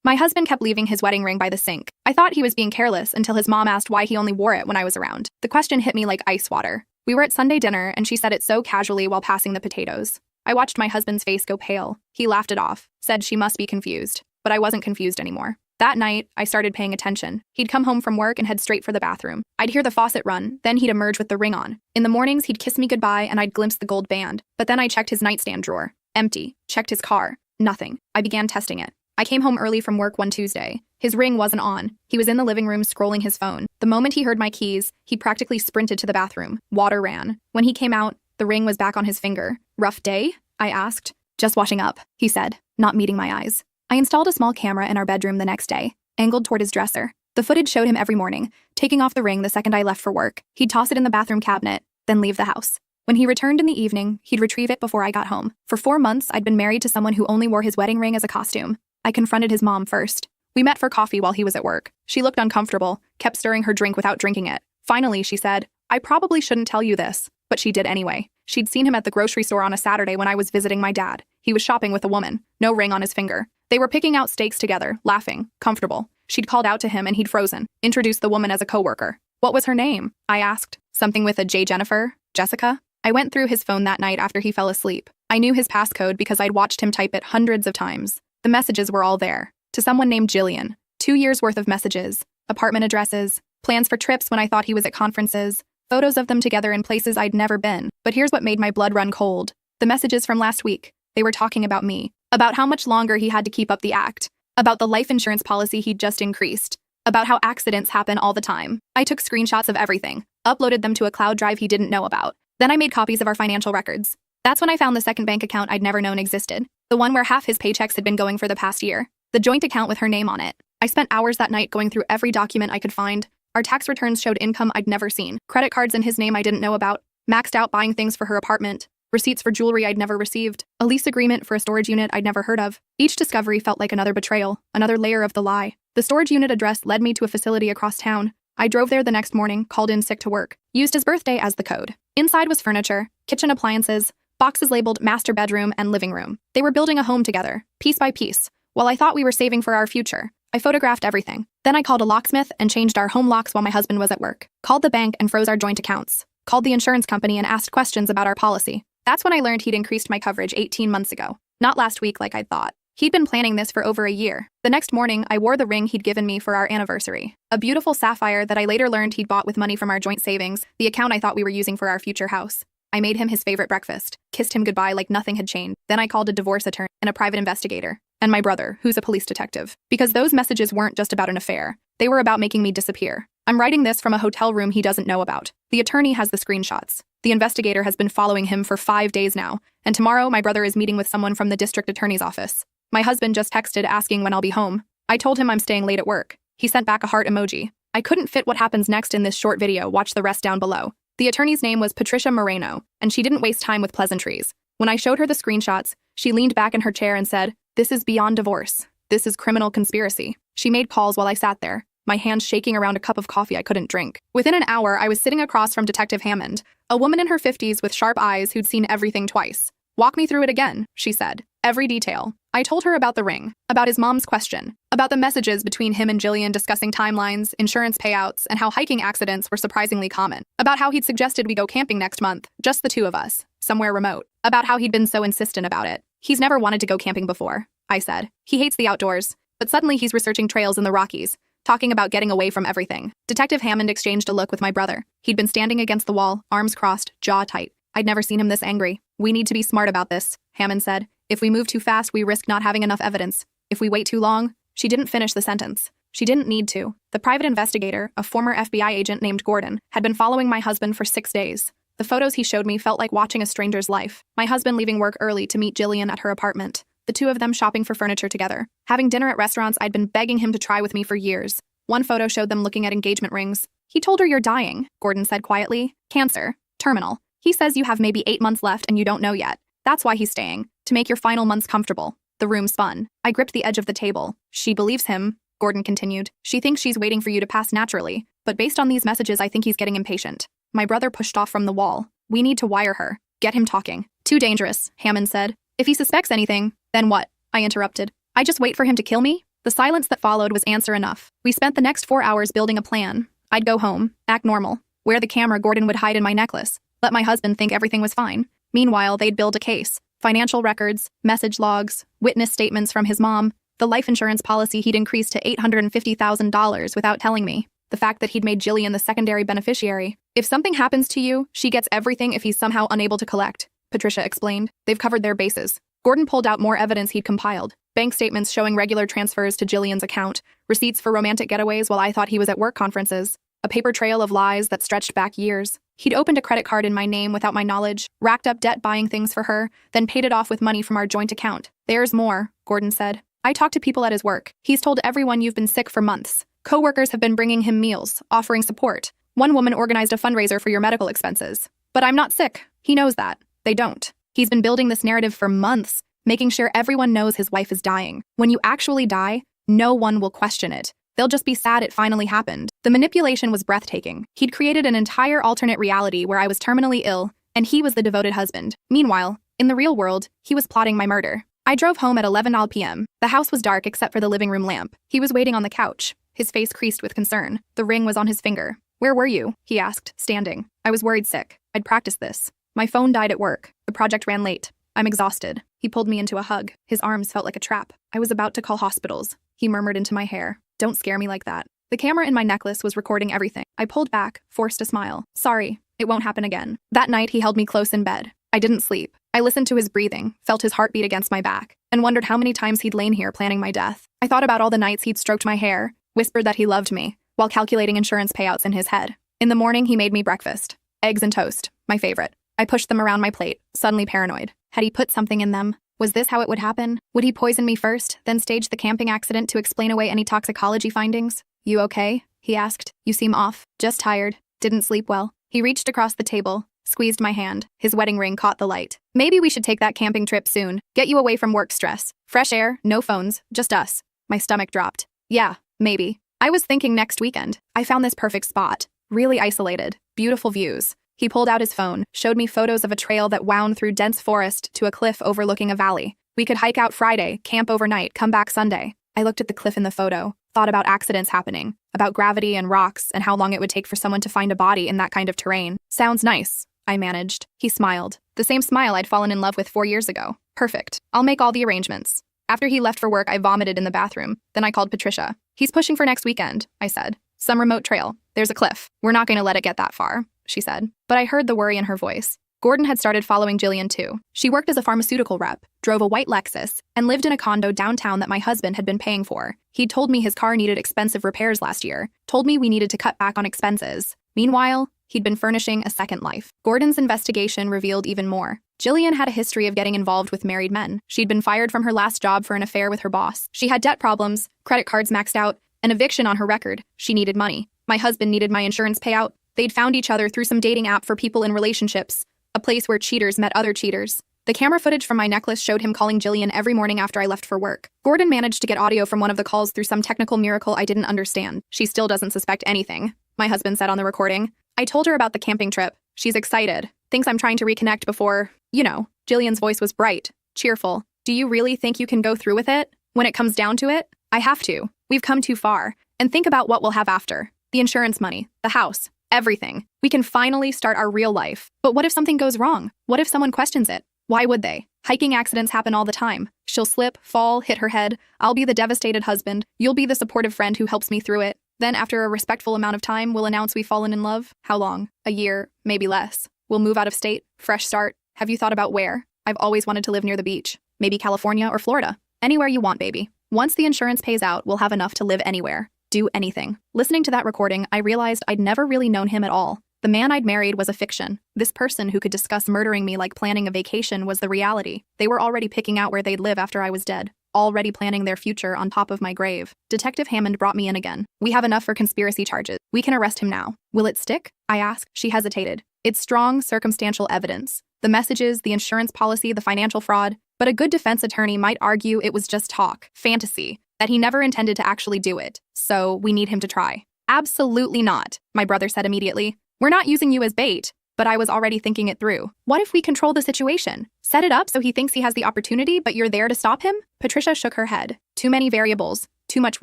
My husband kept leaving his wedding ring by the sink. I thought he was being careless until his mom asked why he only wore it when I was around. The question hit me like ice water. We were at Sunday dinner, and she said it so casually while passing the potatoes. I watched my husband's face go pale. He laughed it off, said she must be confused. But I wasn't confused anymore. That night, I started paying attention. He'd come home from work and head straight for the bathroom. I'd hear the faucet run, then he'd emerge with the ring on. In the mornings, he'd kiss me goodbye and I'd glimpse the gold band. But then I checked his nightstand drawer. Empty. Checked his car. Nothing. I began testing it. I came home early from work one Tuesday. His ring wasn't on. He was in the living room scrolling his phone. The moment he heard my keys, he practically sprinted to the bathroom. Water ran. When he came out, the ring was back on his finger. Rough day? I asked. Just washing up, he said, not meeting my eyes. I installed a small camera in our bedroom the next day, angled toward his dresser. The footage showed him every morning, taking off the ring the second I left for work. He'd toss it in the bathroom cabinet, then leave the house. When he returned in the evening, he'd retrieve it before I got home. For 4 months, I'd been married to someone who only wore his wedding ring as a costume. I confronted his mom first. We met for coffee while he was at work. She looked uncomfortable, kept stirring her drink without drinking it. Finally, she said, "I probably shouldn't tell you this," but she did anyway. She'd seen him at the grocery store on a Saturday when I was visiting my dad. He was shopping with a woman, no ring on his finger. They were picking out steaks together, laughing, comfortable. She'd called out to him and he'd frozen, introduced the woman as a coworker. What was her name? I asked. Something with a J. Jennifer? Jessica? I went through his phone that night after he fell asleep. I knew his passcode because I'd watched him type it hundreds of times. The messages were all there. To someone named Jillian. 2 years worth of messages. Apartment addresses. Plans for trips when I thought he was at conferences. Photos of them together in places I'd never been. But here's what made my blood run cold. The messages from last week. They were talking about me. About how much longer he had to keep up the act. About the life insurance policy he'd just increased. About how accidents happen all the time. I took screenshots of everything. Uploaded them to a cloud drive he didn't know about. Then I made copies of our financial records. That's when I found the second bank account I'd never known existed. The one where half his paychecks had been going for the past year. The joint account with her name on it. I spent hours that night going through every document I could find. Our tax returns showed income I'd never seen. Credit cards in his name I didn't know about. Maxed out buying things for her apartment. Receipts for jewelry I'd never received. A lease agreement for a storage unit I'd never heard of. Each discovery felt like another betrayal, another layer of the lie. The storage unit address led me to a facility across town. I drove there the next morning, called in sick to work. Used his birthday as the code. Inside was furniture, kitchen appliances, boxes labeled master bedroom and living room. They were building a home together, piece by piece. While I thought we were saving for our future, I photographed everything. Then I called a locksmith and changed our home locks while my husband was at work. Called the bank and froze our joint accounts. Called the insurance company and asked questions about our policy. That's when I learned he'd increased my coverage 18 months ago. Not last week like I'd thought. He'd been planning this for over a year. The next morning, I wore the ring he'd given me for our anniversary. A beautiful sapphire that I later learned he'd bought with money from our joint savings, the account I thought we were using for our future house. I made him his favorite breakfast, kissed him goodbye like nothing had changed. Then I called a divorce attorney and a private investigator, and my brother, who's a police detective. Because those messages weren't just about an affair. They were about making me disappear. I'm writing this from a hotel room he doesn't know about. The attorney has the screenshots. The investigator has been following him for 5 days now, and tomorrow my brother is meeting with someone from the district attorney's office. My husband just texted asking when I'll be home. I told him I'm staying late at work. He sent back a heart emoji. I couldn't fit what happens next in this short video, watch the rest down below. The attorney's name was Patricia Moreno, and she didn't waste time with pleasantries. When I showed her the screenshots, she leaned back in her chair and said, "This is beyond divorce. This is criminal conspiracy." She made calls while I sat there, my hands shaking around a cup of coffee I couldn't drink. Within an hour, I was sitting across from Detective Hammond, a woman in her 50s with sharp eyes who'd seen everything twice. "Walk me through it again," she said. Every detail. I told her about the ring, about his mom's question, about the messages between him and Jillian discussing timelines, insurance payouts, and how hiking accidents were surprisingly common. About how he'd suggested we go camping next month, just the two of us, somewhere remote. About how he'd been so insistent about it. He's never wanted to go camping before, I said. He hates the outdoors, but suddenly he's researching trails in the Rockies, talking about getting away from everything. Detective Hammond exchanged a look with my brother. He'd been standing against the wall, arms crossed, jaw tight. I'd never seen him this angry. "We need to be smart about this," Hammond said. "If we move too fast, we risk not having enough evidence. If we wait too long..." She didn't finish the sentence. She didn't need to. The private investigator, a former FBI agent named Gordon, had been following my husband for 6 days. The photos he showed me felt like watching a stranger's life. My husband leaving work early to meet Jillian at her apartment. The two of them shopping for furniture together. Having dinner at restaurants I'd been begging him to try with me for years. One photo showed them looking at engagement rings. "He told her you're dying," Gordon said quietly. "Cancer. Terminal. He says you have maybe 8 months left and you don't know yet. That's why he's staying, to make your final months comfortable." The room spun. I gripped the edge of the table. "She believes him," Gordon continued. "She thinks she's waiting for you to pass naturally. But based on these messages, I think he's getting impatient." My brother pushed off from the wall. "We need to wire her. Get him talking." "Too dangerous," Hammond said. "If he suspects anything..." "Then what?" I interrupted. "I just wait for him to kill me?" The silence that followed was answer enough. We spent the next 4 hours building a plan. I'd go home, act normal, wear the camera Gordon would hide in my necklace, let my husband think everything was fine. Meanwhile, they'd build a case. Financial records, message logs, witness statements from his mom, the life insurance policy he'd increased to $850,000 without telling me. The fact that he'd made Jillian the secondary beneficiary. If something happens to you, she gets everything if he's somehow unable to collect, Patricia explained. They've covered their bases. Gordon pulled out more evidence he'd compiled. Bank statements showing regular transfers to Jillian's account, receipts for romantic getaways while I thought he was at work conferences, a paper trail of lies that stretched back years. He'd opened a credit card in my name without my knowledge, racked up debt buying things for her, then paid it off with money from our joint account. There's more, Gordon said. I talked to people at his work. He's told everyone you've been sick for months. Co-workers have been bringing him meals, offering support. One woman organized a fundraiser for your medical expenses. But I'm not sick. He knows that. They don't. He's been building this narrative for months, making sure everyone knows his wife is dying. When you actually die, no one will question it. They'll just be sad it finally happened. The manipulation was breathtaking. He'd created an entire alternate reality where I was terminally ill, and he was the devoted husband. Meanwhile, in the real world, he was plotting my murder. I drove home at 11 p.m. The house was dark except for the living room lamp. He was waiting on the couch, his face creased with concern. The ring was on his finger. Where were you? He asked, standing. I was worried sick. I'd practiced this. My phone died at work. The project ran late. I'm exhausted. He pulled me into a hug. His arms felt like a trap. I was about to call hospitals. He murmured into my hair. Don't scare me like that. The camera in my necklace was recording everything. I pulled back, forced a smile. Sorry, it won't happen again. That night, he held me close in bed. I didn't sleep. I listened to his breathing, felt his heartbeat against my back, and wondered how many times he'd lain here planning my death. I thought about all the nights he'd stroked my hair, whispered that he loved me, while calculating insurance payouts in his head. In the morning, he made me breakfast. Eggs and toast, my favorite. I pushed them around my plate, suddenly paranoid. Had he put something in them? Was this how it would happen? Would he poison me first, then stage the camping accident to explain away any toxicology findings? You okay? He asked. You seem off. Just tired. Didn't sleep well. He reached across the table, squeezed my hand. His wedding ring caught the light. Maybe we should take that camping trip soon. Get you away from work stress. Fresh air, no phones, just us. My stomach dropped. Yeah, maybe. I was thinking next weekend. I found this perfect spot. Really isolated. Beautiful views. He pulled out his phone, showed me photos of a trail that wound through dense forest to a cliff overlooking a valley. We could hike out Friday, camp overnight, come back Sunday. I looked at the cliff in the photo, thought about accidents happening, about gravity and rocks and how long it would take for someone to find a body in that kind of terrain. Sounds nice, I managed. He smiled. The same smile I'd fallen in love with 4 years ago. Perfect. I'll make all the arrangements. After he left for work, I vomited in the bathroom. Then I called Patricia. He's pushing for next weekend, I said. Some remote trail. There's a cliff. We're not going to let it get that far, she said. But I heard the worry in her voice. Gordon had started following Jillian too. She worked as a pharmaceutical rep, drove a white Lexus, and lived in a condo downtown that my husband had been paying for. He'd told me his car needed expensive repairs last year, told me we needed to cut back on expenses. Meanwhile, he'd been furnishing a second life. Gordon's investigation revealed even more. Jillian had a history of getting involved with married men. She'd been fired from her last job for an affair with her boss. She had debt problems, credit cards maxed out, an eviction on her record. She needed money. My husband needed my insurance payout. They'd found each other through some dating app for people in relationships, a place where cheaters met other cheaters. The camera footage from my necklace showed him calling Jillian every morning after I left for work. Gordon managed to get audio from one of the calls through some technical miracle I didn't understand. She still doesn't suspect anything, my husband said on the recording. I told her about the camping trip. She's excited. Thinks I'm trying to reconnect before, Jillian's voice was bright, cheerful. Do you really think you can go through with it? When it comes down to it, I have to. We've come too far. And think about what we'll have after. The insurance money, the house, everything. We can finally start our real life. But what if something goes wrong? What if someone questions it? Why would they? Hiking accidents happen all the time. She'll slip, fall, hit her head. I'll be the devastated husband. You'll be the supportive friend who helps me through it. Then, after a respectful amount of time, we'll announce we've fallen in love. How long? A year, maybe less. We'll move out of state. Fresh start. Have you thought about where? I've always wanted to live near the beach. Maybe California or Florida. Anywhere you want, baby. Once the insurance pays out, we'll have enough to live anywhere. Do anything. Listening to that recording, I realized I'd never really known him at all. The man I'd married was a fiction. This person who could discuss murdering me like planning a vacation was the reality. They were already picking out where they'd live after I was dead. Already planning their future on top of my grave. Detective Hammond brought me in again. We have enough for conspiracy charges. We can arrest him now. Will it stick? I asked. She hesitated. It's strong, circumstantial evidence. The messages, the insurance policy, the financial fraud. But a good defense attorney might argue it was just talk, fantasy, that he never intended to actually do it. So we need him to try. Absolutely not, my brother said immediately. We're not using you as bait. But I was already thinking it through. What if we control the situation? Set it up so he thinks he has the opportunity, but you're there to stop him? Patricia shook her head. Too many variables. Too much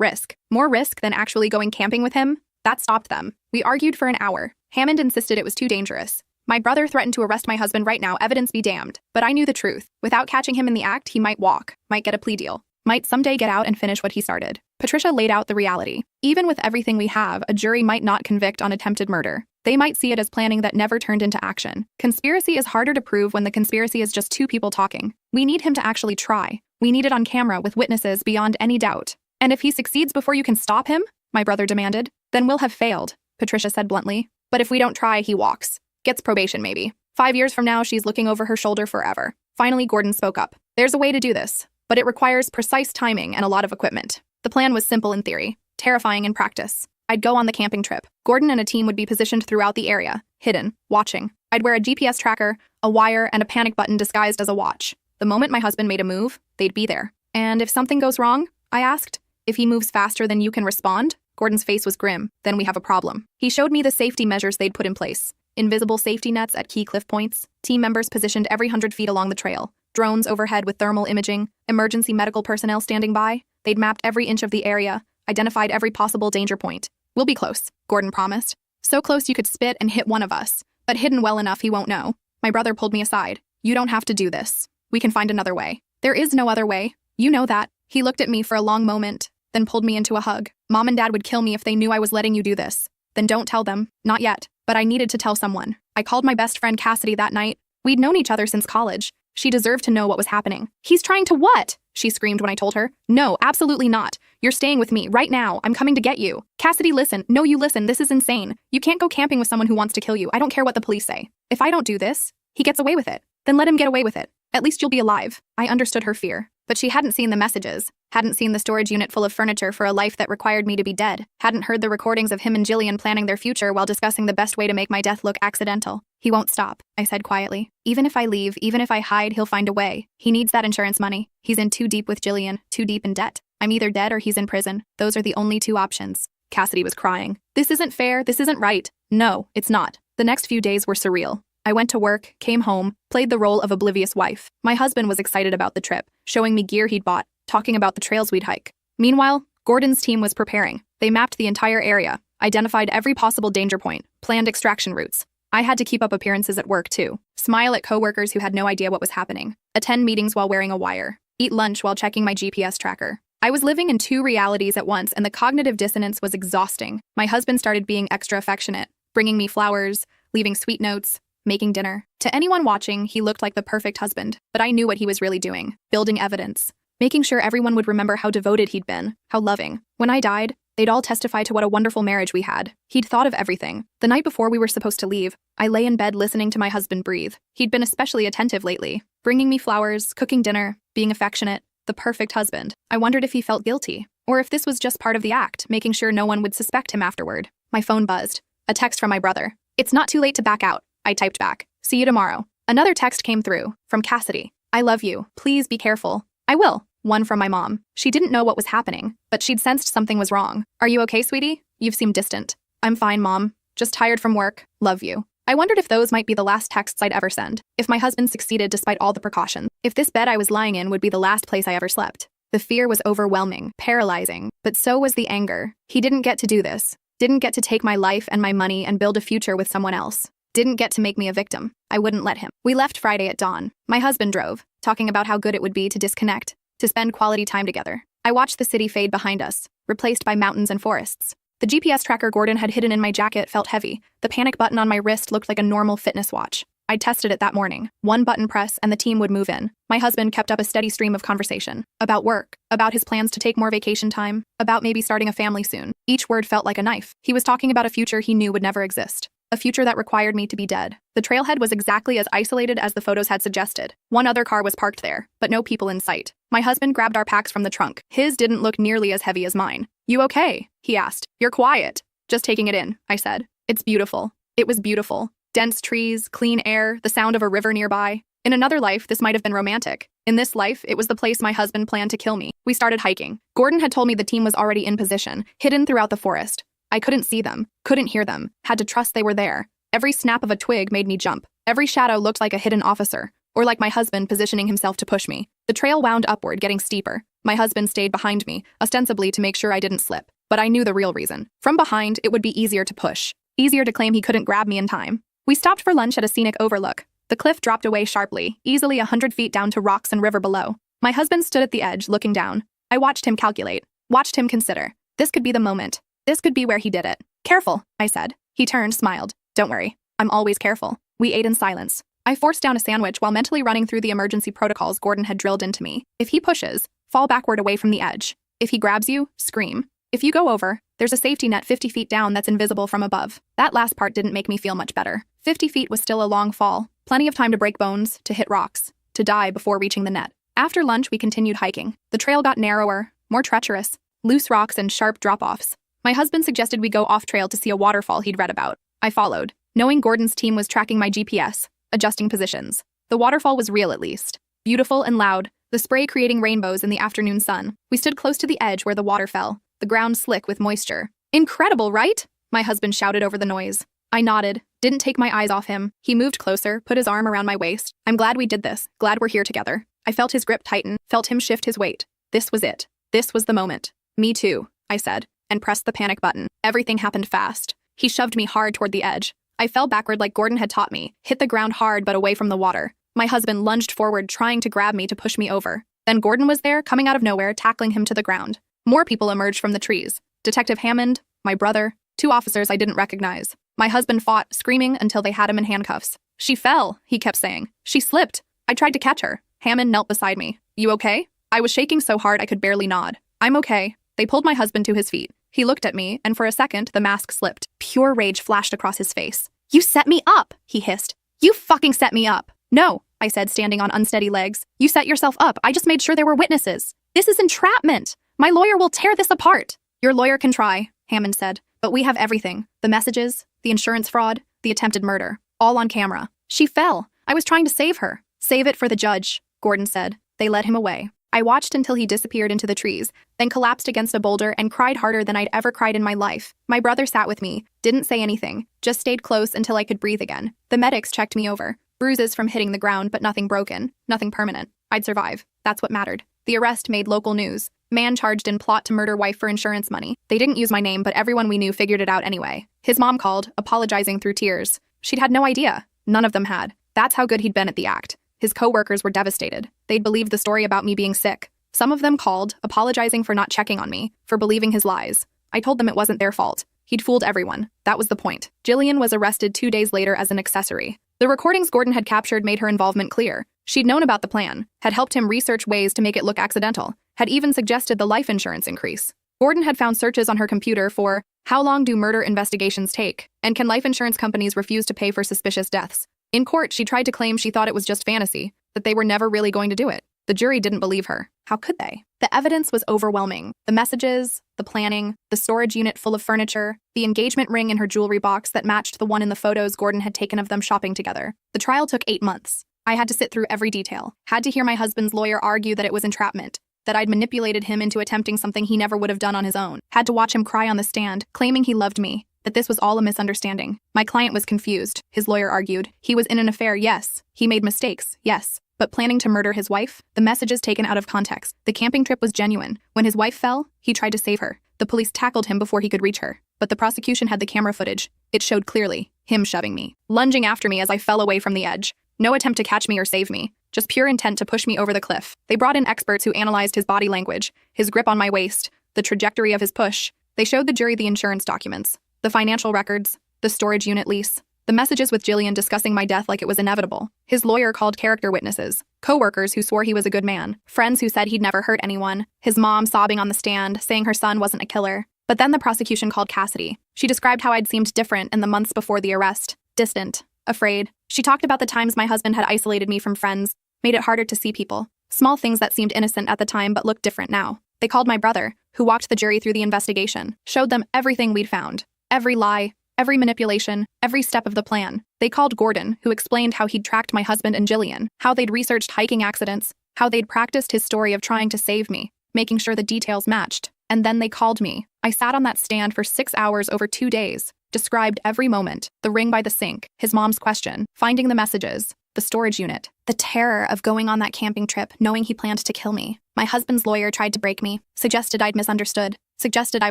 risk. More risk than actually going camping with him? That stopped them. We argued for an hour. Hammond insisted it was too dangerous. My brother threatened to arrest my husband right now, evidence be damned. But I knew the truth. Without catching him in the act, he might walk, might get a plea deal, might someday get out and finish what he started. Patricia laid out the reality. Even with everything we have, a jury might not convict on attempted murder. They might see it as planning that never turned into action. Conspiracy is harder to prove when the conspiracy is just two people talking. We need him to actually try. We need it on camera with witnesses beyond any doubt. And if he succeeds before you can stop him, my brother demanded, then we'll have failed, Patricia said bluntly. But if we don't try, he walks. Gets probation, maybe. 5 years from now, she's looking over her shoulder forever. Finally, Gordon spoke up. There's a way to do this, but it requires precise timing and a lot of equipment. The plan was simple in theory, terrifying in practice. I'd go on the camping trip. Gordon and a team would be positioned throughout the area, hidden, watching. I'd wear a GPS tracker, a wire, and a panic button disguised as a watch. The moment my husband made a move, they'd be there. And if something goes wrong? I asked. If he moves faster than you can respond? Gordon's face was grim. Then we have a problem. He showed me the safety measures they'd put in place. Invisible safety nets at key cliff points, team members positioned every 100 feet along the trail, drones overhead with thermal imaging, emergency medical personnel standing by. They'd mapped every inch of the area, identified every possible danger point. We'll be close, Gordon promised. So close you could spit and hit one of us, but hidden well enough he won't know. My brother pulled me aside. You don't have to do this. We can find another way. There is no other way. You know that. He looked at me for a long moment, then pulled me into a hug. Mom and Dad would kill me if they knew I was letting you do this. Then don't tell them. Not yet. But I needed to tell someone. I called my best friend Cassidy that night. We'd known each other since college. She deserved to know what was happening. He's trying to what? She screamed when I told her. No, absolutely not. You're staying with me right now. I'm coming to get you. Cassidy, listen. No, you listen. This is insane. You can't go camping with someone who wants to kill you. I don't care what the police say. If I don't do this, he gets away with it. Then let him get away with it. At least you'll be alive. I understood her fear. But she hadn't seen the messages, hadn't seen the storage unit full of furniture for a life that required me to be dead, hadn't heard the recordings of him and Jillian planning their future while discussing the best way to make my death look accidental. He won't stop, I said quietly. Even if I leave, even if I hide, he'll find a way. He needs that insurance money. He's in too deep with Jillian, too deep in debt. I'm either dead or he's in prison. Those are the only two options. Cassidy was crying. This isn't fair. This isn't right. No, it's not. The next few days were surreal. I went to work, came home, played the role of oblivious wife. My husband was excited about the trip, showing me gear he'd bought, talking about the trails we'd hike. Meanwhile, Gordon's team was preparing. They mapped the entire area, identified every possible danger point, planned extraction routes. I had to keep up appearances at work, too. Smile at coworkers who had no idea what was happening. Attend meetings while wearing a wire. Eat lunch while checking my GPS tracker. I was living in two realities at once, and the cognitive dissonance was exhausting. My husband started being extra affectionate, bringing me flowers, leaving sweet notes, making dinner. To anyone watching, he looked like the perfect husband, but I knew what he was really doing, building evidence, making sure everyone would remember how devoted he'd been, how loving. When I died, they'd all testify to what a wonderful marriage we had. He'd thought of everything. The night before we were supposed to leave, I lay in bed listening to my husband breathe. He'd been especially attentive lately, bringing me flowers, cooking dinner, being affectionate, the perfect husband. I wondered if he felt guilty, or if this was just part of the act, making sure no one would suspect him afterward. My phone buzzed. A text from my brother. It's not too late to back out. I typed back. See you tomorrow. Another text came through, from Cassidy. I love you. Please be careful. I will. One from my mom. She didn't know what was happening, but she'd sensed something was wrong. Are you okay, sweetie? You've seemed distant. I'm fine, Mom. Just tired from work. Love you. I wondered if those might be the last texts I'd ever send. If my husband succeeded despite all the precautions. If this bed I was lying in would be the last place I ever slept. The fear was overwhelming, paralyzing, but so was the anger. He didn't get to do this. Didn't get to take my life and my money and build a future with someone else. Didn't get to make me a victim. I wouldn't let him. We left Friday at dawn. My husband drove, talking about how good it would be to disconnect, to spend quality time together. I watched the city fade behind us, replaced by mountains and forests. The GPS tracker Gordon had hidden in my jacket felt heavy. The panic button on my wrist looked like a normal fitness watch. I'd tested it that morning. One button press and the team would move in. My husband kept up a steady stream of conversation. About work, about his plans to take more vacation time, about maybe starting a family soon. Each word felt like a knife. He was talking about a future he knew would never exist. A future that required me to be dead. The trailhead was exactly as isolated as the photos had suggested. One other car was parked there, but no people in sight. My husband grabbed our packs from the trunk. His didn't look nearly as heavy as mine. You okay? He asked. You're quiet. Just taking it in, I said. It's beautiful. It was beautiful. Dense trees, clean air, the sound of a river nearby. In another life, this might have been romantic. In this life, it was the place my husband planned to kill me. We started hiking. Gordon had told me the team was already in position, hidden throughout the forest. I couldn't see them, couldn't hear them, had to trust they were there. Every snap of a twig made me jump. Every shadow looked like a hidden officer, or like my husband positioning himself to push me. The trail wound upward, getting steeper. My husband stayed behind me, ostensibly to make sure I didn't slip. But I knew the real reason. From behind, it would be easier to push. Easier to claim he couldn't grab me in time. We stopped for lunch at a scenic overlook. The cliff dropped away sharply, easily 100 feet down to rocks and river below. My husband stood at the edge, looking down. I watched him calculate, watched him consider. This could be the moment. This could be where he did it. Careful, I said. He turned, smiled. Don't worry. I'm always careful. We ate in silence. I forced down a sandwich while mentally running through the emergency protocols Gordon had drilled into me. If he pushes, fall backward away from the edge. If he grabs you, scream. If you go over, there's a safety net 50 feet down that's invisible from above. That last part didn't make me feel much better. 50 feet was still a long fall. Plenty of time to break bones, to hit rocks, to die before reaching the net. After lunch, we continued hiking. The trail got narrower, more treacherous, loose rocks and sharp drop-offs. My husband suggested we go off-trail to see a waterfall he'd read about. I followed, knowing Gordon's team was tracking my GPS, adjusting positions. The waterfall was real at least. Beautiful and loud, the spray creating rainbows in the afternoon sun. We stood close to the edge where the water fell, the ground slick with moisture. Incredible, right? My husband shouted over the noise. I nodded, didn't take my eyes off him. He moved closer, put his arm around my waist. I'm glad we did this, glad we're here together. I felt his grip tighten, felt him shift his weight. This was it. This was the moment. Me too, I said, and pressed the panic button. Everything happened fast. He shoved me hard toward the edge. I fell backward like Gordon had taught me, hit the ground hard but away from the water. My husband lunged forward, trying to grab me to push me over. Then Gordon was there, coming out of nowhere, tackling him to the ground. More people emerged from the trees. Detective Hammond, my brother, 2 officers I didn't recognize. My husband fought, screaming until they had him in handcuffs. She fell, he kept saying. She slipped. I tried to catch her. Hammond knelt beside me. You okay? I was shaking so hard I could barely nod. I'm okay. They pulled my husband to his feet. He looked at me, and for a second, the mask slipped. Pure rage flashed across his face. You set me up, he hissed. You fucking set me up. No, I said, standing on unsteady legs. You set yourself up. I just made sure there were witnesses. This is entrapment. My lawyer will tear this apart. Your lawyer can try, Hammond said. But we have everything. The messages, the insurance fraud, the attempted murder. All on camera. She fell. I was trying to save her. Save it for the judge, Gordon said. They led him away. I watched until he disappeared into the trees, then collapsed against a boulder and cried harder than I'd ever cried in my life. My brother sat with me, didn't say anything, just stayed close until I could breathe again. The medics checked me over. Bruises from hitting the ground, but nothing broken, nothing permanent. I'd survive. That's what mattered. The arrest made local news. Man charged in plot to murder wife for insurance money. They didn't use my name, but everyone we knew figured it out anyway. His mom called, apologizing through tears. She'd had no idea. None of them had. That's how good he'd been at the act. His co-workers were devastated. They'd believed the story about me being sick. Some of them called, apologizing for not checking on me, for believing his lies. I told them it wasn't their fault. He'd fooled everyone. That was the point. Jillian was arrested 2 days later as an accessory. The recordings Gordon had captured made her involvement clear. She'd known about the plan, had helped him research ways to make it look accidental, had even suggested the life insurance increase. Gordon had found searches on her computer for, how long do murder investigations take, and can life insurance companies refuse to pay for suspicious deaths? In court, she tried to claim she thought it was just fantasy, that they were never really going to do it. The jury didn't believe her. How could they? The evidence was overwhelming. The messages, the planning, the storage unit full of furniture, the engagement ring in her jewelry box that matched the one in the photos Gordon had taken of them shopping together. The trial took 8 months. I had to sit through every detail. Had to hear my husband's lawyer argue that it was entrapment, that I'd manipulated him into attempting something he never would have done on his own. Had to watch him cry on the stand, claiming he loved me, that this was all a misunderstanding. My client was confused, his lawyer argued. He was in an affair, yes. He made mistakes, yes. But planning to murder his wife? The messages taken out of context. The camping trip was genuine. When his wife fell, he tried to save her. The police tackled him before he could reach her. But the prosecution had the camera footage. It showed clearly, him shoving me, lunging after me as I fell away from the edge. No attempt to catch me or save me. Just pure intent to push me over the cliff. They brought in experts who analyzed his body language, his grip on my waist, the trajectory of his push. They showed the jury the insurance documents, the financial records, the storage unit lease, the messages with Jillian discussing my death like it was inevitable. His lawyer called character witnesses, co-workers who swore he was a good man, friends who said he'd never hurt anyone, his mom sobbing on the stand, saying her son wasn't a killer. But then the prosecution called Cassidy. She described how I'd seemed different in the months before the arrest, distant, afraid. She talked about the times my husband had isolated me from friends, made it harder to see people. Small things that seemed innocent at the time but looked different now. They called my brother, who walked the jury through the investigation, showed them everything we'd found. Every lie, every manipulation, every step of the plan. They called Gordon, who explained how he'd tracked my husband and Jillian, how they'd researched hiking accidents, how they'd practiced his story of trying to save me, making sure the details matched. And then they called me. I sat on that stand for 6 hours over 2 days, described every moment, the ring by the sink, his mom's question, finding the messages, The storage unit. The terror of going on that camping trip, knowing he planned to kill me. My husband's lawyer tried to break me, suggested I'd misunderstood, suggested I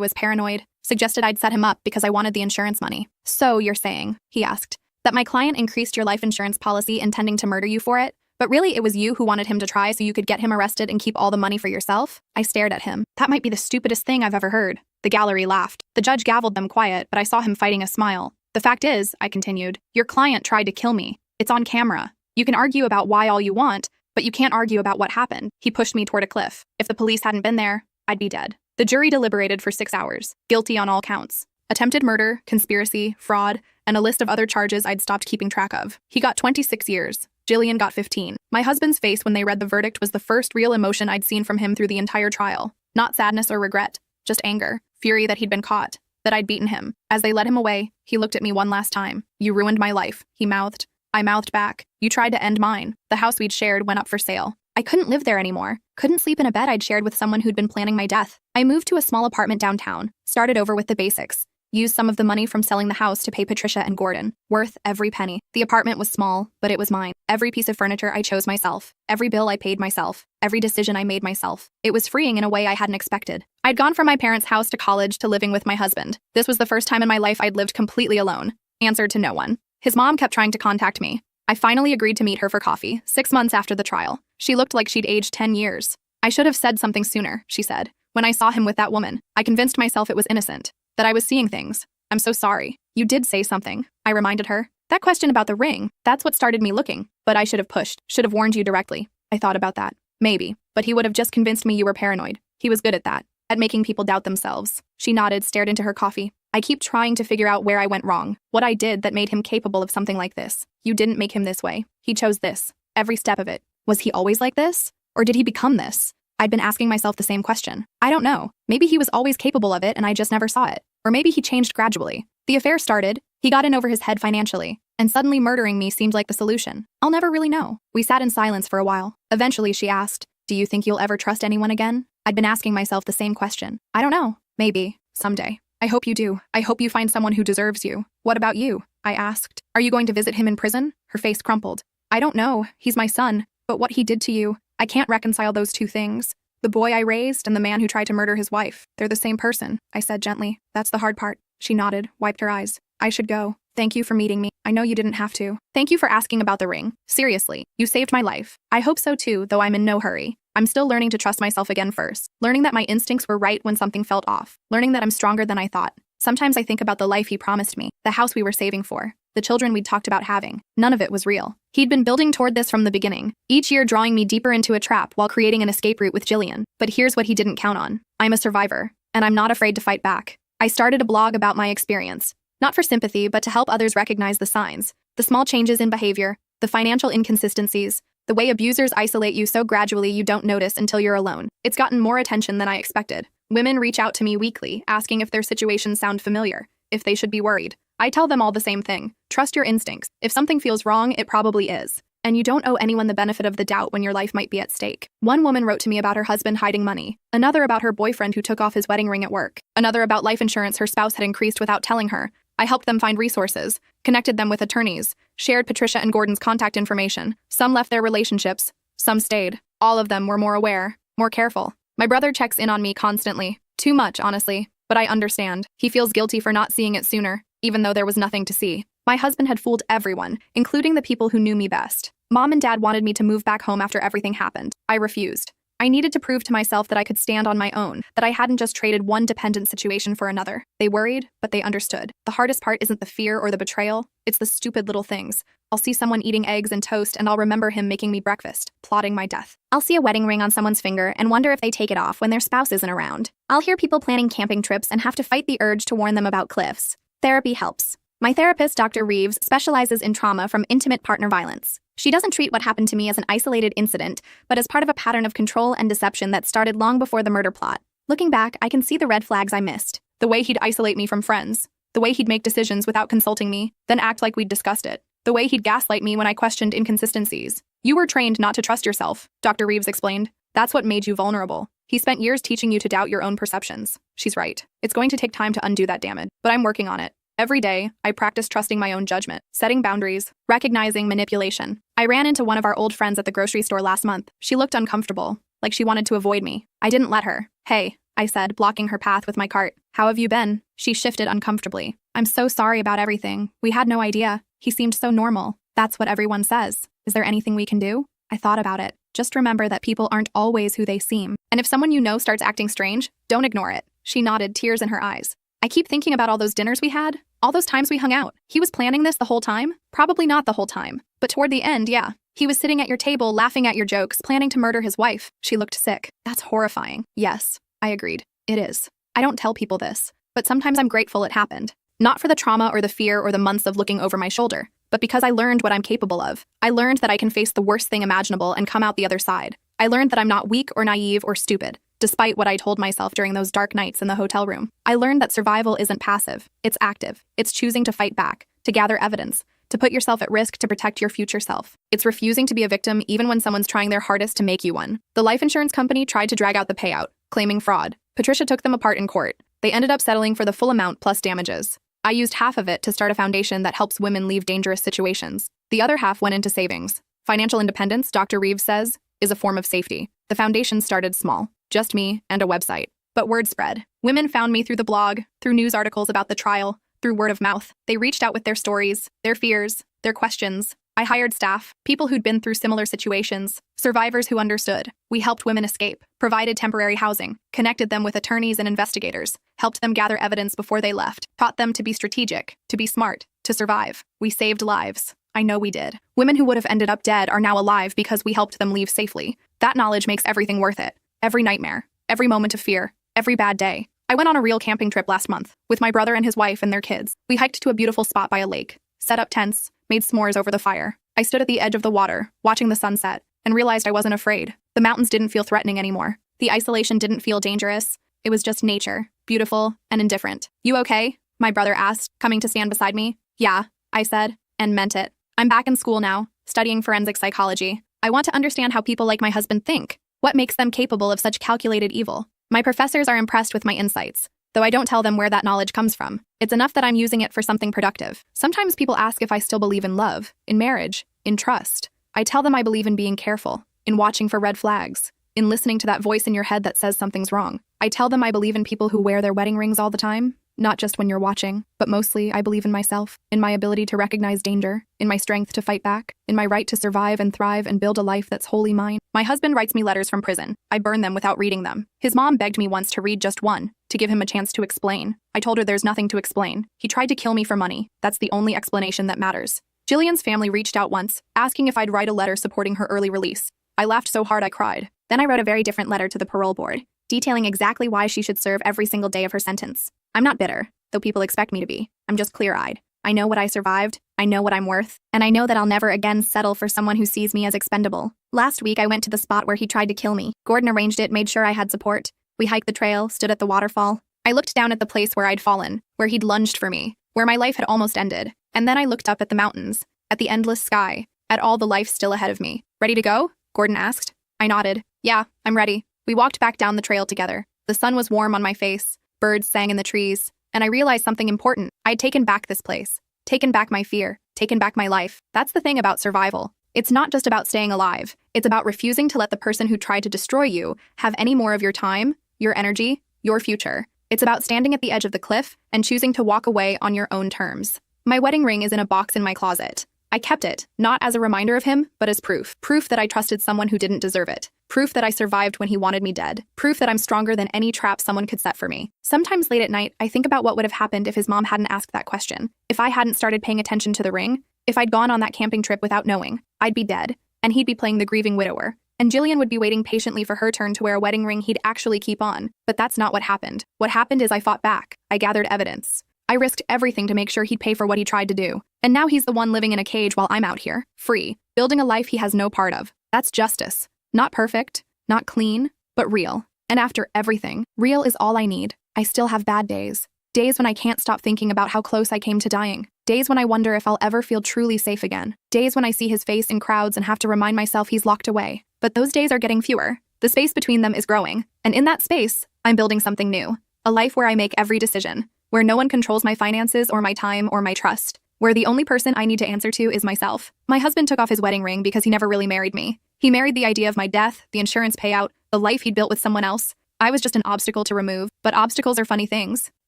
was paranoid, suggested I'd set him up because I wanted the insurance money. So you're saying, he asked, that my client increased your life insurance policy intending to murder you for it? But really it was you who wanted him to try so you could get him arrested and keep all the money for yourself? I stared at him. That might be the stupidest thing I've ever heard. The gallery laughed. The judge gavelled them quiet, but I saw him fighting a smile. The fact is, I continued, your client tried to kill me. It's on camera. You can argue about why all you want, but you can't argue about what happened. He pushed me toward a cliff. If the police hadn't been there, I'd be dead. The jury deliberated for 6 hours. Guilty on all counts. Attempted murder, conspiracy, fraud, and a list of other charges I'd stopped keeping track of. He got 26 years. Jillian got 15. My husband's face when they read the verdict was the first real emotion I'd seen from him through the entire trial. Not sadness or regret, just anger, fury that he'd been caught, that I'd beaten him. As they led him away, he looked at me one last time. You ruined my life, he mouthed. I mouthed back. You tried to end mine. The house we'd shared went up for sale. I couldn't live there anymore. Couldn't sleep in a bed I'd shared with someone who'd been planning my death. I moved to a small apartment downtown, started over with the basics. Used some of the money from selling the house to pay Patricia and Gordon. Worth every penny. The apartment was small, but it was mine. Every piece of furniture I chose myself. Every bill I paid myself. Every decision I made myself. It was freeing in a way I hadn't expected. I'd gone from my parents' house to college to living with my husband. This was the first time in my life I'd lived completely alone. Answered to no one. His mom kept trying to contact me. I finally agreed to meet her for coffee, 6 months after the trial. She looked like she'd aged 10 years. I should have said something sooner, she said. When I saw him with that woman, I convinced myself it was innocent. That I was seeing things. I'm so sorry. You did say something, I reminded her. That question about the ring, that's what started me looking. But I should have pushed, should have warned you directly. I thought about that. Maybe. But he would have just convinced me you were paranoid. He was good at that. At making people doubt themselves. She nodded, stared into her coffee. I keep trying to figure out where I went wrong. What I did that made him capable of something like this. You didn't make him this way. He chose this. Every step of it. Was he always like this? Or did he become this? I'd been asking myself the same question. I don't know. Maybe he was always capable of it and I just never saw it. Or maybe he changed gradually. The affair started, he got in over his head financially, and suddenly murdering me seemed like the solution. I'll never really know. We sat in silence for a while. Eventually she asked, do you think you'll ever trust anyone again? I'd been asking myself the same question. I don't know. Maybe. Someday. I hope you do. I hope you find someone who deserves you. What about you? I asked. Are you going to visit him in prison? Her face crumpled. I don't know. He's my son. But what he did to you, I can't reconcile those two things. The boy I raised and the man who tried to murder his wife. They're the same person, I said gently. That's the hard part. She nodded, wiped her eyes. I should go. Thank you for meeting me. I know you didn't have to. Thank you for asking about the ring. Seriously, you saved my life. I hope so too, though I'm in no hurry. I'm still learning to trust myself again first. Learning that my instincts were right when something felt off. Learning that I'm stronger than I thought. Sometimes I think about the life he promised me, the house we were saving for, the children we'd talked about having. None of it was real. He'd been building toward this from the beginning, each year drawing me deeper into a trap while creating an escape route with Jillian. But here's what he didn't count on. I'm a survivor, and I'm not afraid to fight back. I started a blog about my experience, not for sympathy, but to help others recognize the signs, the small changes in behavior, the financial inconsistencies, the way abusers isolate you so gradually you don't notice until you're alone. It's gotten more attention than I expected. Women reach out to me weekly, asking if their situations sound familiar, if they should be worried. I tell them all the same thing. Trust your instincts. If something feels wrong, it probably is. And you don't owe anyone the benefit of the doubt when your life might be at stake. One woman wrote to me about her husband hiding money. Another about her boyfriend who took off his wedding ring at work. Another about life insurance her spouse had increased without telling her. I helped them find resources, connected them with attorneys, shared Patricia and Gordon's contact information. Some left their relationships. Some stayed. All of them were more aware, more careful. My brother checks in on me constantly. Too much, honestly. But I understand. He feels guilty for not seeing it sooner, even though there was nothing to see. My husband had fooled everyone, including the people who knew me best. Mom and Dad wanted me to move back home after everything happened. I refused. I needed to prove to myself that I could stand on my own, that I hadn't just traded one dependent situation for another. They worried, but they understood. The hardest part isn't the fear or the betrayal, it's the stupid little things. I'll see someone eating eggs and toast and I'll remember him making me breakfast, plotting my death. I'll see a wedding ring on someone's finger and wonder if they take it off when their spouse isn't around. I'll hear people planning camping trips and have to fight the urge to warn them about cliffs. Therapy helps. My therapist, Dr. Reeves, specializes in trauma from intimate partner violence. She doesn't treat what happened to me as an isolated incident, but as part of a pattern of control and deception that started long before the murder plot. Looking back, I can see the red flags I missed. The way he'd isolate me from friends. The way he'd make decisions without consulting me, then act like we'd discussed it. The way he'd gaslight me when I questioned inconsistencies. You were trained not to trust yourself, Dr. Reeves explained. That's what made you vulnerable. He spent years teaching you to doubt your own perceptions. She's right. It's going to take time to undo that damage, but I'm working on it. Every day, I practice trusting my own judgment, setting boundaries, recognizing manipulation. I ran into one of our old friends at the grocery store last month. She looked uncomfortable, like she wanted to avoid me. I didn't let her. Hey, I said, blocking her path with my cart. How have you been? She shifted uncomfortably. I'm so sorry about everything. We had no idea. He seemed so normal. That's what everyone says. Is there anything we can do? I thought about it. Just remember that people aren't always who they seem. And if someone you know starts acting strange, don't ignore it. She nodded, tears in her eyes. I keep thinking about all those dinners we had, all those times we hung out. He was planning this the whole time? Probably not the whole time. But toward the end, yeah. He was sitting at your table, laughing at your jokes, planning to murder his wife. She looked sick. That's horrifying. Yes, I agreed. It is. I don't tell people this, but sometimes I'm grateful it happened. Not for the trauma or the fear or the months of looking over my shoulder, but because I learned what I'm capable of. I learned that I can face the worst thing imaginable and come out the other side. I learned that I'm not weak or naive or stupid, despite what I told myself during those dark nights in the hotel room. I learned that survival isn't passive, it's active. It's choosing to fight back, to gather evidence, to put yourself at risk to protect your future self. It's refusing to be a victim even when someone's trying their hardest to make you one. The life insurance company tried to drag out the payout, claiming fraud. Patricia took them apart in court. They ended up settling for the full amount plus damages. I used half of it to start a foundation that helps women leave dangerous situations. The other half went into savings. Financial independence, Dr. Reeves says, is a form of safety. The foundation started small, just me and a website. But word spread. Women found me through the blog, through news articles about the trial, through word of mouth. They reached out with their stories, their fears, their questions. I hired staff, people who'd been through similar situations, survivors who understood. We helped women escape, provided temporary housing, connected them with attorneys and investigators, helped them gather evidence before they left, taught them to be strategic, to be smart, to survive. We saved lives. I know we did. Women who would have ended up dead are now alive because we helped them leave safely. That knowledge makes everything worth it. Every nightmare, every moment of fear, every bad day. I went on a real camping trip last month with my brother and his wife and their kids. We hiked to a beautiful spot by a lake, set up tents, made s'mores over the fire. I stood at the edge of the water, watching the sunset, and realized I wasn't afraid. The mountains didn't feel threatening anymore. The isolation didn't feel dangerous. It was just nature, beautiful and indifferent. You okay? My brother asked, coming to stand beside me. Yeah, I said, and meant it. I'm back in school now, studying forensic psychology. I want to understand how people like my husband think. What makes them capable of such calculated evil? My professors are impressed with my insights, though I don't tell them where that knowledge comes from. It's enough that I'm using it for something productive. Sometimes people ask if I still believe in love, in marriage, in trust. I tell them I believe in being careful, in watching for red flags, in listening to that voice in your head that says something's wrong. I tell them I believe in people who wear their wedding rings all the time, not just when you're watching, but mostly I believe in myself, in my ability to recognize danger, in my strength to fight back, in my right to survive and thrive and build a life that's wholly mine. My husband writes me letters from prison. I burn them without reading them. His mom begged me once to read just one, to give him a chance to explain. I told her there's nothing to explain. He tried to kill me for money. That's the only explanation that matters. Jillian's family reached out once, asking if I'd write a letter supporting her early release. I laughed so hard I cried. Then I wrote a very different letter to the parole board, detailing exactly why she should serve every single day of her sentence. I'm not bitter, though people expect me to be. I'm just clear-eyed. I know what I survived, I know what I'm worth, and I know that I'll never again settle for someone who sees me as expendable. Last week I went to the spot where he tried to kill me. Gordon arranged it, made sure I had support. We hiked the trail, stood at the waterfall. I looked down at the place where I'd fallen, where he'd lunged for me, where my life had almost ended. And then I looked up at the mountains, at the endless sky, at all the life still ahead of me. Ready to go? Gordon asked. I nodded. Yeah, I'm ready. We walked back down the trail together. The sun was warm on my face, birds sang in the trees, and I realized something important. I'd taken back this place, taken back my fear, taken back my life. That's the thing about survival. It's not just about staying alive. It's about refusing to let the person who tried to destroy you have any more of your time, your energy, your future. It's about standing at the edge of the cliff and choosing to walk away on your own terms. My wedding ring is in a box in my closet. I kept it, not as a reminder of him, but as proof. Proof that I trusted someone who didn't deserve it. Proof that I survived when he wanted me dead. Proof that I'm stronger than any trap someone could set for me. Sometimes late at night, I think about what would have happened if his mom hadn't asked that question. If I hadn't started paying attention to the ring, if I'd gone on that camping trip without knowing, I'd be dead, and he'd be playing the grieving widower. And Jillian would be waiting patiently for her turn to wear a wedding ring he'd actually keep on. But that's not what happened. What happened is I fought back. I gathered evidence. I risked everything to make sure he'd pay for what he tried to do. And now he's the one living in a cage while I'm out here, free, building a life he has no part of. That's justice. Not perfect, not clean, but real. And after everything, real is all I need. I still have bad days. Days when I can't stop thinking about how close I came to dying. Days when I wonder if I'll ever feel truly safe again. Days when I see his face in crowds and have to remind myself he's locked away. But those days are getting fewer. The space between them is growing. And in that space, I'm building something new. A life where I make every decision. Where no one controls my finances or my time or my trust. where the only person I need to answer to is myself. My husband took off his wedding ring because he never really married me. He married the idea of my death, the insurance payout, the life he'd built with someone else. I was just an obstacle to remove, but obstacles are funny things.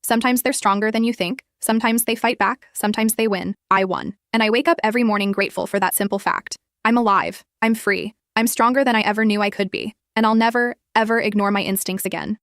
Sometimes they're stronger than you think. Sometimes they fight back. Sometimes they win. I won. And I wake up every morning grateful for that simple fact. I'm alive. I'm free. I'm stronger than I ever knew I could be. And I'll never, ever ignore my instincts again.